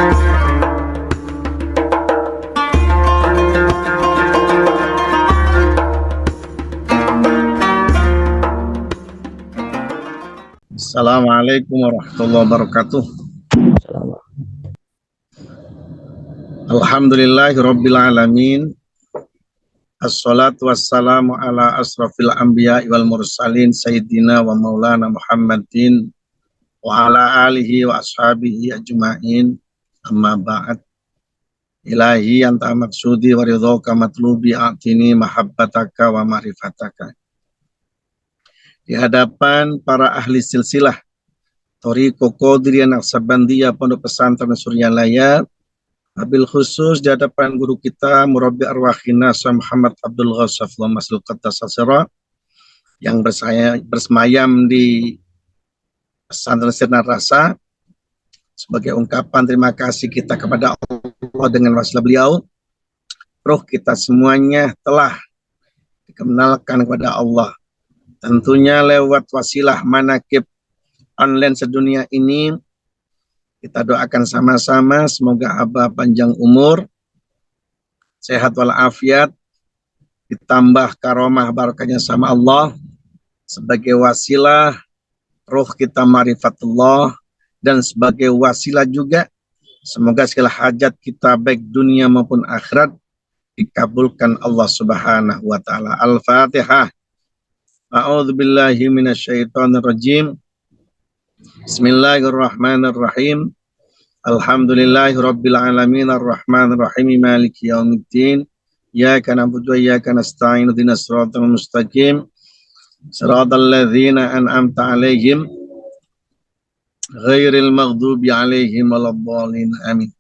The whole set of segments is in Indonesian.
Assalamualaikum warahmatullahi wabarakatuh. Alhamdulillahirabbil alamin. Assalatu wassalamu ala asrafil anbiya wal mursalin sayyidina wa maulana Muhammadin wa ala alihi wa ashabihi ajma'in. Amma ba'd. Ilahi anta maksudi wa ridhaka matlubi atini mahabbataka wa ma'rifataka. Di hadapan para ahli silsilah Thariqah Qadiriyah Naqsabandiyah Pondok Pesantren Suryalaya, wabil khusus di hadapan guru kita Murabbi Arwahina Syekh Muhammad Abdul Ghassafullah Mas'ul Qattasasira yang bersemayam di Pesantren Sirna Rasa, sebagai ungkapan terima kasih kita kepada Allah dengan wasilah beliau, roh kita semuanya telah dikenalkan kepada Allah. Tentunya lewat wasilah manaqib online sedunia ini, kita doakan sama-sama semoga Abah panjang umur, sehat walafiat, ditambah karomah barakahnya sama Allah, sebagai wasilah roh kita ma'rifatullah, dan sebagai wasilah juga semoga segala hajat kita baik dunia maupun akhirat dikabulkan Allah Subhanahu wa taala. Al-Fatihah. A'udzubillahi minasyaitonirrajim. Bismillahirrahmanirrahim. Alhamdulillahirabbil alamin arrahmanirrahim maliki yaumiddin. Iyyaka na'budu wa iyyaka nasta'in ihdinas siratal mustaqim. Shiratal ladzina an'amta 'alaihim ghairil maghdubi 'alaihim waladdallin. Amin.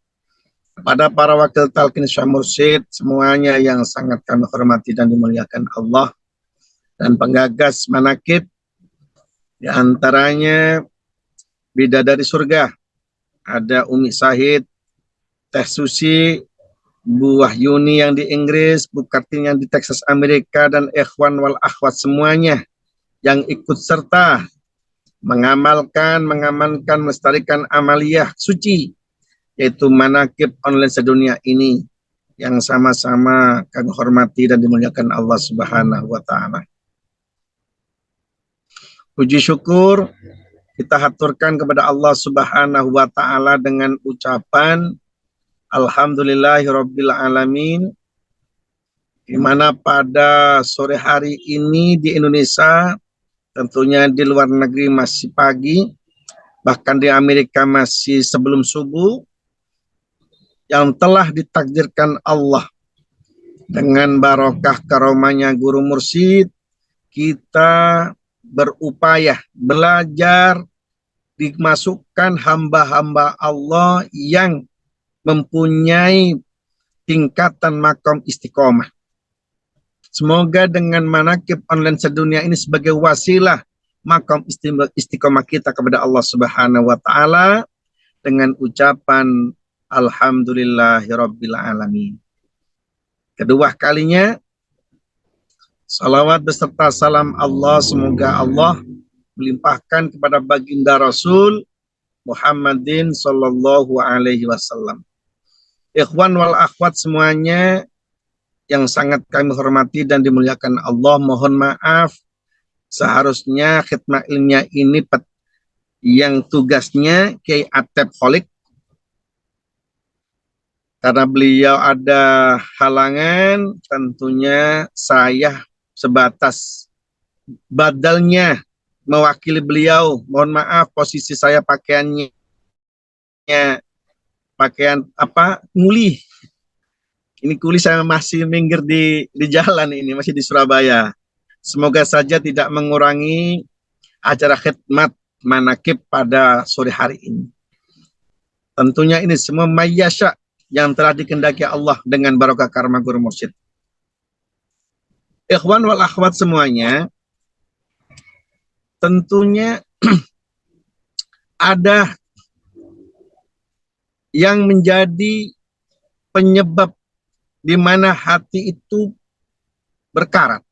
Kepada para wakil talqin Syekh Mursyid semuanya yang sangat kami hormati dan dimuliakan Allah, dan penggagas manaqib di antaranya Bidadari Surga, ada Umi Sahid, Teh Susi, Bu Wahyuni yang di Inggris, Bu Kartini yang di Texas Amerika, dan ikhwan wal akhwat semuanya yang ikut serta mengamalkan, mengamankan, melestarikan amaliyah suci, yaitu manaqib online sedunia ini, yang sama-sama kami hormati dan dimuliakan Allah Subhanahu wa taala. Puji syukur kita haturkan kepada Allah Subhanahu wa taala dengan ucapan Alhamdulillahirabbil alamin, di mana pada sore hari ini di Indonesia, tentunya di luar negeri masih pagi, bahkan di Amerika masih sebelum subuh, yang telah ditakdirkan Allah dengan barokah karomahnya guru mursyid, kita berupaya belajar dimasukkan hamba-hamba Allah yang mempunyai tingkatan makom istiqomah. Semoga dengan manaqib online sedunia ini sebagai wasilah makom istiqomah kita kepada Allah Subhanahu wa taala dengan ucapan Alhamdulillahirabbil alamin. Kedua kalinya salawat beserta salam Allah semoga Allah melimpahkan kepada baginda Rasul Muhammadin sallallahu alaihi wasallam. Ikhwan wal akhwat semuanya yang sangat kami hormati dan dimuliakan Allah, mohon maaf seharusnya khidmat ilmiah ini yang tugasnya Kiai Atep Kholik, karena beliau ada halangan, tentunya saya sebatas badalnya mewakili beliau. Mohon maaf posisi saya pakaiannya pakaian apa, nguli. Ini kuli saya masih minggir di jalan ini, masih di Surabaya. Semoga saja tidak mengurangi acara khidmat manaqib pada sore hari ini. Tentunya ini semua mayyasya yang telah dikehendaki Allah dengan barokah karma guru mursyid. Ikhwan wal akhwat semuanya, tentunya ada yang menjadi penyebab di mana hati itu berkarat.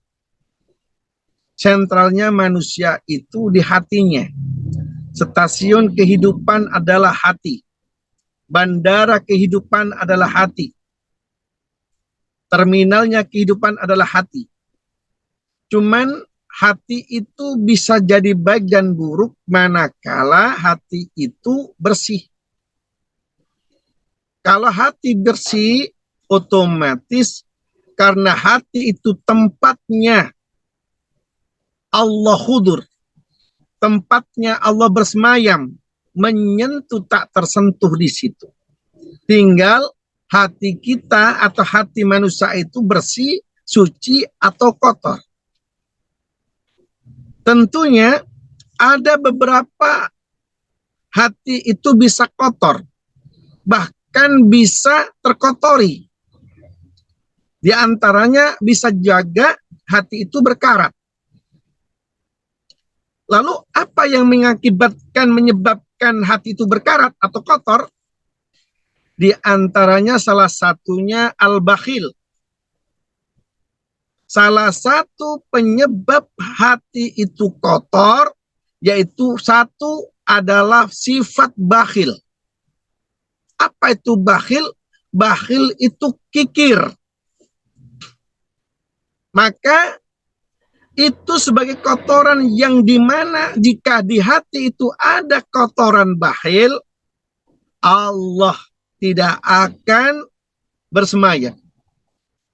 Sentralnya manusia itu di hatinya. Stasiun kehidupan adalah hati. Bandara kehidupan adalah hati. Terminalnya kehidupan adalah hati. Cuman hati itu bisa jadi baik dan buruk manakala hati itu bersih. Kalau hati bersih, otomatis karena hati itu tempatnya Allah hudur, tempatnya Allah bersemayam, menyentuh tak tersentuh di situ. Tinggal hati kita atau hati manusia itu bersih, suci atau kotor. Tentunya ada beberapa hati itu bisa kotor, bahkan bisa terkotori. Di antaranya bisa jaga hati itu berkarat. Lalu apa yang menyebabkan hati itu berkarat atau kotor? Di antaranya salah satunya al-bakhil. Salah satu penyebab hati itu kotor, yaitu satu adalah sifat bakhil. Apa itu bakhil? Bakhil itu kikir. Maka itu sebagai kotoran yang dimana jika di hati itu ada kotoran bakhil, Allah tidak akan bersemayam.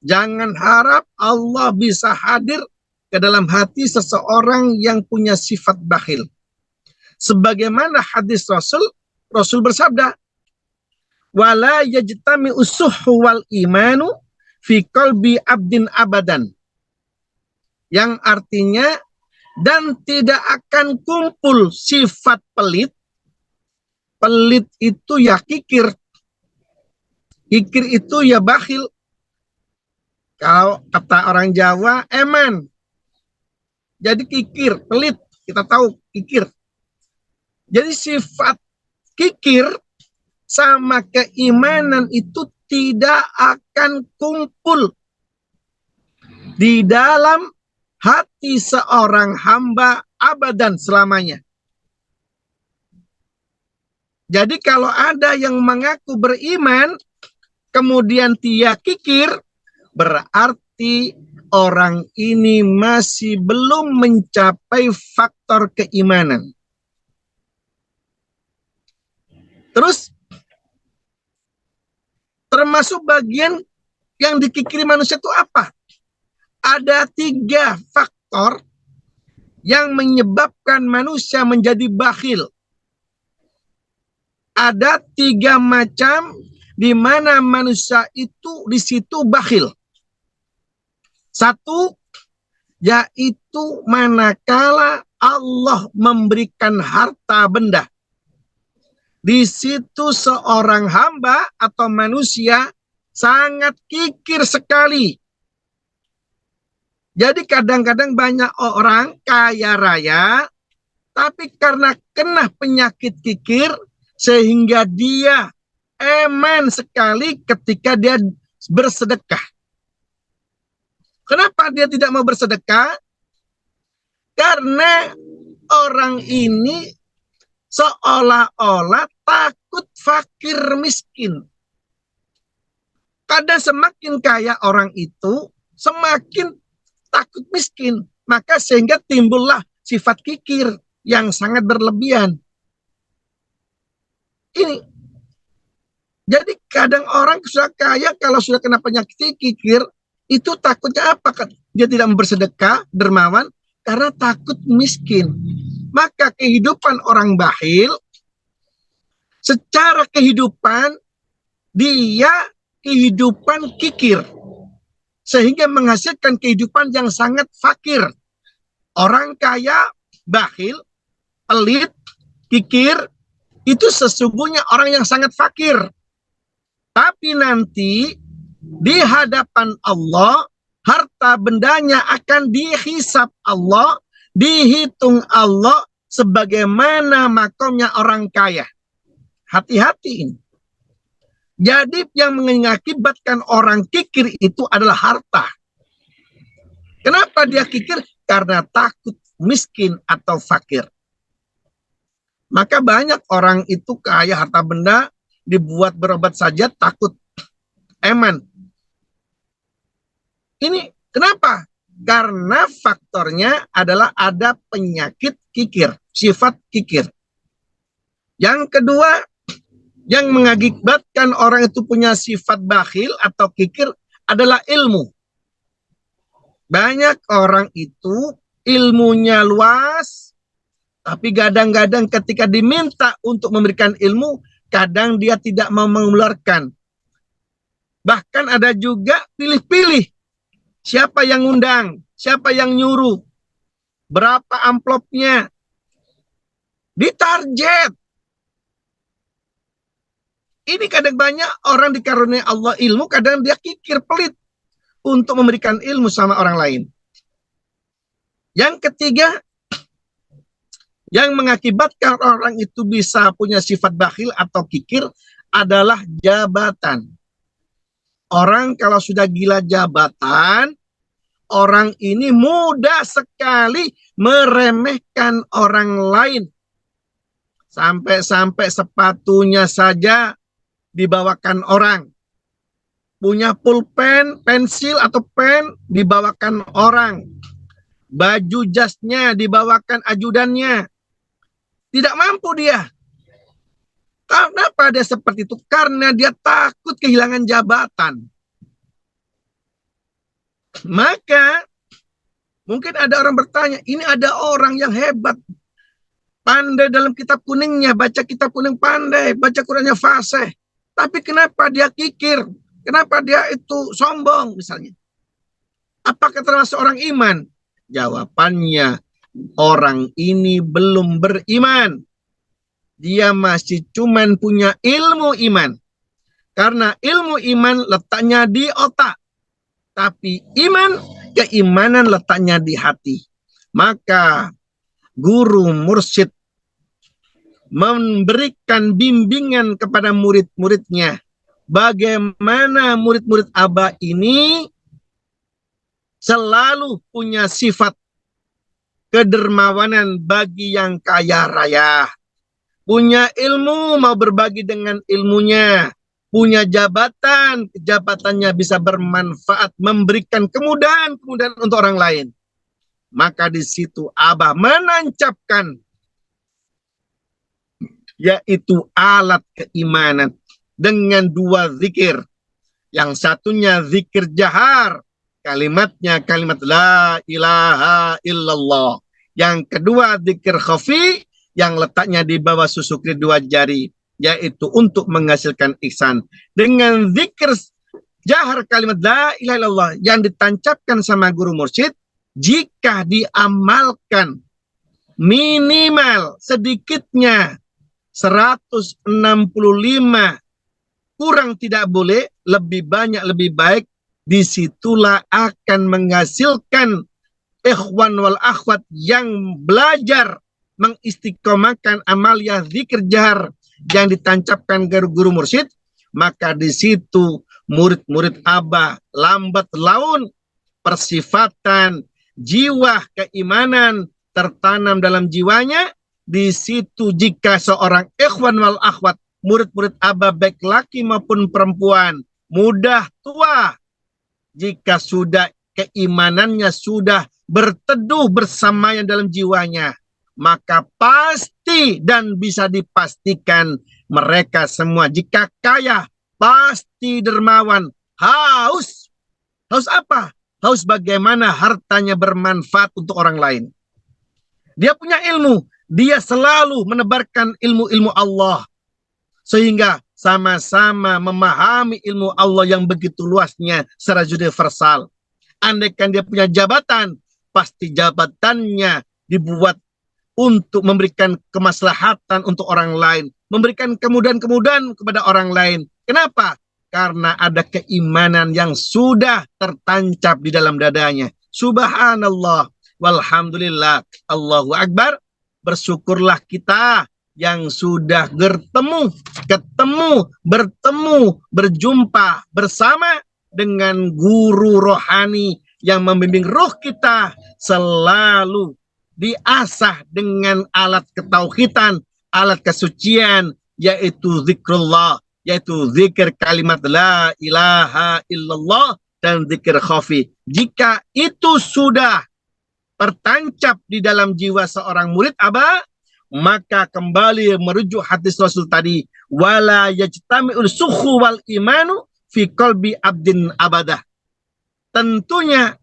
Jangan harap Allah bisa hadir ke dalam hati seseorang yang punya sifat bakhil. Sebagaimana hadis Rasul bersabda, "Wala yajtami usuhu wal imanu fi qalbi abdin abadan." Yang artinya, dan tidak akan kumpul sifat pelit. Pelit itu ya kikir. Kikir itu ya bakhil. Kalau kata orang Jawa, eman. Jadi kikir, pelit. Kita tahu kikir. Jadi sifat kikir sama keimanan itu tidak akan kumpul di dalam hati seorang hamba abadan selamanya. Jadi kalau ada yang mengaku beriman, kemudian dia kikir, berarti orang ini masih belum mencapai faktor keimanan. Terus, termasuk bagian yang dikikiri manusia itu apa? Ada 3 faktor yang menyebabkan manusia menjadi bakhil. Ada 3 macam di mana manusia itu di situ bakhil. 1, yaitu manakala Allah memberikan harta benda. Di situ seorang hamba atau manusia sangat kikir sekali. Jadi kadang-kadang banyak orang kaya raya, tapi karena kena penyakit kikir, sehingga dia eman sekali ketika dia bersedekah. Kenapa dia tidak mau bersedekah? Karena orang ini seolah-olah takut fakir miskin. Kadang semakin kaya orang itu, semakin takut miskin. Maka sehingga timbullah sifat kikir yang sangat berlebihan. Ini. Jadi kadang orang sudah kaya, kalau sudah kena penyakit kikir, itu takutnya apa? Dia tidak mau bersedekah, dermawan, karena takut miskin. Maka kehidupan orang bakhil, secara kehidupan, dia kehidupan kikir. Sehingga menghasilkan kehidupan yang sangat fakir. Orang kaya, bakhil, pelit, kikir, itu sesungguhnya orang yang sangat fakir. Tapi nanti di hadapan Allah, harta bendanya akan dihisab Allah, dihitung Allah sebagaimana makomnya orang kaya. Hati-hati ini. Jadi yang mengakibatkan orang kikir itu adalah harta. Kenapa dia kikir? Karena takut miskin atau fakir. Maka banyak orang itu kaya harta benda, dibuat berobat saja takut, eman. Ini kenapa? Karena faktornya adalah ada penyakit kikir, sifat kikir. Yang kedua, yang mengakibatkan orang itu punya sifat bakhil atau kikir adalah ilmu. Banyak orang itu ilmunya luas, tapi kadang-kadang ketika diminta untuk memberikan ilmu, kadang dia tidak mau mengeluarkan. Bahkan ada juga pilih-pilih. Siapa yang undang, siapa yang nyuruh, berapa amplopnya, ditarget. Ini kadang banyak orang dikaruniai Allah ilmu, kadang dia kikir, pelit untuk memberikan ilmu sama orang lain. Yang ketiga, yang mengakibatkan orang itu bisa punya sifat bakhil atau kikir adalah jabatan. Orang kalau sudah gila jabatan, orang ini mudah sekali meremehkan orang lain. Sampai-sampai sepatunya saja dibawakan orang. Punya pulpen, pensil atau pen dibawakan orang. Baju jasnya dibawakan ajudannya. Tidak mampu dia. Kenapa dia seperti itu? Karena dia takut kehilangan jabatan. Maka mungkin ada orang bertanya, ini ada orang yang hebat, pandai dalam kitab kuningnya, baca kitab kuning pandai, baca Qurannya fasih. Tapi kenapa dia kikir? Kenapa dia itu sombong misalnya? Apakah termasuk orang iman? Jawabannya, orang ini belum beriman. Dia masih cuman punya ilmu iman. Karena ilmu iman letaknya di otak. Tapi iman, keimanan letaknya di hati. Maka guru mursyid memberikan bimbingan kepada murid-muridnya. Bagaimana murid-murid Aba ini selalu punya sifat kedermawanan bagi yang kaya raya. Punya ilmu, mau berbagi dengan ilmunya. Punya jabatan, jabatannya bisa bermanfaat, memberikan kemudahan-kemudahan untuk orang lain. Maka di situ Abah menancapkan, yaitu alat keimanan dengan dua zikir. Yang satunya zikir jahar, kalimatnya kalimat la ilaha illallah. Yang kedua zikir khafi, yang letaknya di bawah susuk kedua jari, yaitu untuk menghasilkan ihsan. Dengan zikir jahar kalimat la ilaha illallah yang ditancapkan sama guru mursyid, jika diamalkan minimal sedikitnya 165, kurang tidak boleh, lebih banyak lebih baik, disitulah akan menghasilkan ikhwan wal akhwat yang belajar mengistiqomahkan amaliyah zikir jahar yang ditancapkan guru mursyid. Maka di situ murid-murid Abah lambat laun persifatan jiwa keimanan tertanam dalam jiwanya. Di situ jika seorang ikhwan wal akhwat, murid-murid Abah baik laki maupun perempuan, muda tua, jika sudah keimanannya sudah berteduh bersamanya dalam jiwanya, maka pasti dan bisa dipastikan mereka semua jika kaya pasti dermawan. Haus apa? Haus bagaimana hartanya bermanfaat untuk orang lain. Dia punya ilmu, dia selalu menebarkan ilmu-ilmu Allah, sehingga sama-sama memahami ilmu Allah yang begitu luasnya secara universal. Andaikan dia punya jabatan, pasti jabatannya dibuat untuk memberikan kemaslahatan untuk orang lain, memberikan kemudahan-kemudahan kepada orang lain. Kenapa? Karena ada keimanan yang sudah tertancap di dalam dadanya. Subhanallah, walhamdulillah, Allahu Akbar. Bersyukurlah kita yang sudah bertemu, berjumpa bersama dengan guru rohani yang membimbing roh kita selalu diasah dengan alat ketauhidan, alat kesucian, yaitu zikrullah, yaitu zikir kalimat la ilaha illallah dan zikir khafi. Jika itu sudah tertancap di dalam jiwa seorang murid Aba, maka kembali merujuk hadis Rasul tadi, wala yajtami'ul sukhu wal imanu fi qalbi abdin abadah. Tentunya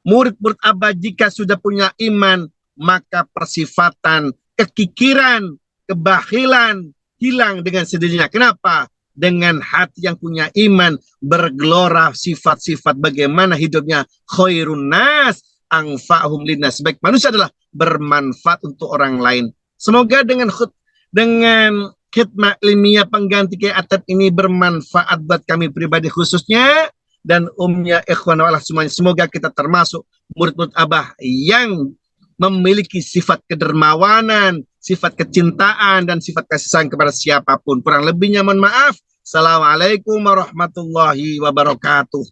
murid-murid Aba jika sudah punya iman, maka persifatan, kekikiran, kebakhilan hilang dengan sendirinya. Kenapa? Dengan hati yang punya iman, bergelora sifat-sifat bagaimana hidupnya khairun nas anfa'hum linnas. Sebaik manusia adalah bermanfaat untuk orang lain. Semoga dengan khidmat ilmiah pengganti Kiai Atep ini bermanfaat buat kami pribadi khususnya dan ikhwan wallah semuanya. Semoga kita termasuk murid-murid Abah yang memiliki sifat kedermawanan, sifat kecintaan, dan sifat kasih sayang kepada siapapun. Kurang lebihnya mohon maaf. Assalamualaikum warahmatullahi wabarakatuh.